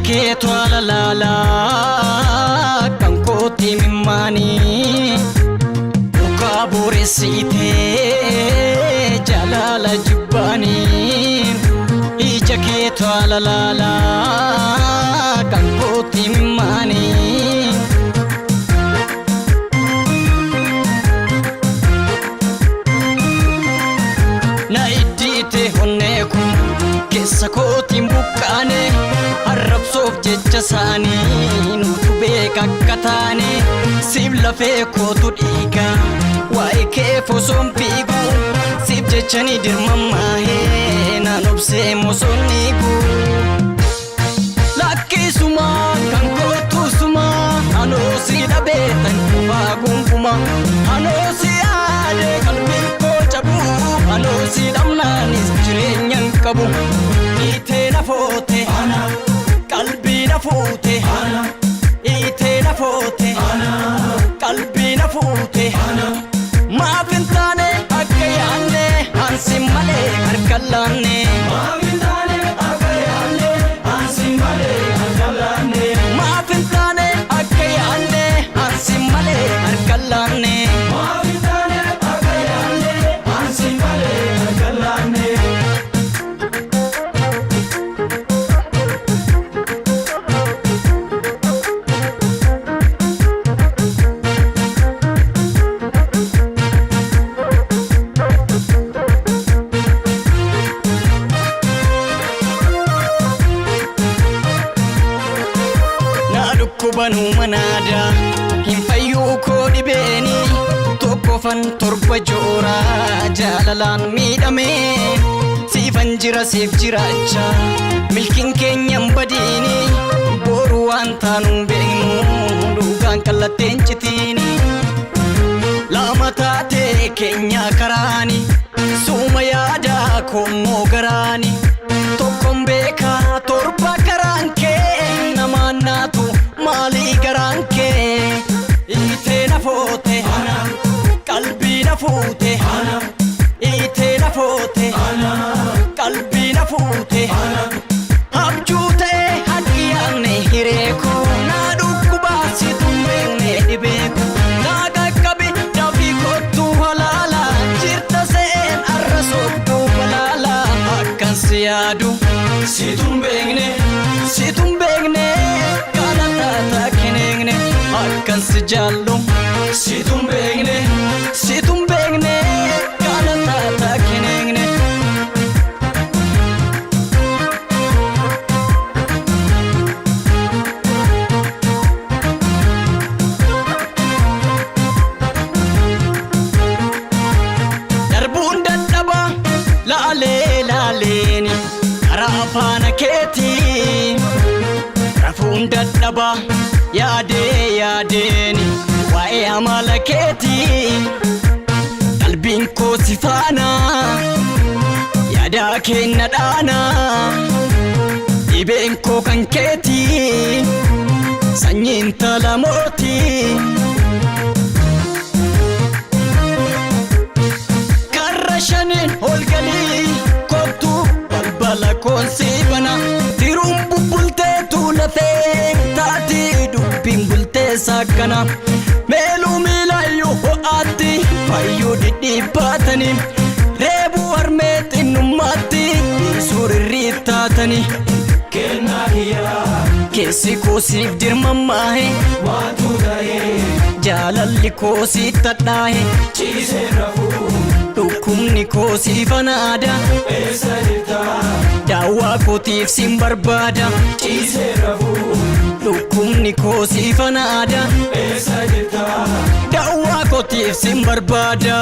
keetu alalaala kan kooti mimmaani duukaa boreessitee jaalala jibbaani ija keetu alalaala kan kooti mimmaani na iddite honnee kun keessa kootiin buqqaane arrabsoof jecha isaanii nutu beeka akka taane siif lafee kootu dhiiga waa'ee kee fosoon fiigu siif jechanii dirmammaahee naan obsee mosoon dhiigu lakkisuma kan kootusuma anoo si dhabeetan kufaa gunfuma anoo si aadee qalbii koo cabuu anoo si dhabnaanis jireenyan qabu itee na foote qalbii na fuute itee na foote qalbii na fuute maaf hin taane akka yaanne ansi malee harka laanne maaf hin taane akka yaanne ansi malee harka laanne maaf hin taane akka yaanne ansi malee harka laanne maaf hin taane akka yaanne ansi malee harka laanne Kubanu manada hin fayyuu koo dhibeeni tokkofan torba joora jaalalaan miidhame siifan jira siif jiraacha milkiin keenyan badiini boru waan taanuun beeknu dhugaan kallatteen citiini lama taatee keenya karaani suuma yaadaa koommoo garaani tokkon beekaa torba karaan kee namaan naatu maalii garaan kee itee na foote qalbii na fuute itee na foote qalbii na fuute abjuu ta'e haqqi yaanne hireekoo naa dhukkubaa si tumbeekne dhibeeko naa qaqqabi dafii kottu halaala jirta se'een arra soobduu balaala akkan si yaadu si tumbeekne akkan si jaallu si tumbeekne kana taata kineekne darbuun dadhaba laaleeni karaa faana keetii rafuun dadhaba yaadeeni waa'ee amala keetii qalbiin koo si faana yaadaa kenna dhaana dhibeen koo kan keetii sanyiin tala mootii karra shaniin ol galii kottuu balbala koon si bana tiruun bubbulteetu lafee taatii dubbiin bultee sakkana meeluu miilayyuu ho'aatti fayyuu dhidhiibbaatanii reebuu harmee xinnummaatti suurirrii taatanii kennaa hiyyaa keessi koo siif dirmammaahe waantu ta'ee jaalalli koo siif tadhaahe ciisee rafuu dhukkubni koo siif anaada eessa jirta daawwaa kootiif sin barbaada ciisee rafuu dhukkubni koo siif anaada eessa jirta daawwaa kootiif sin barbaada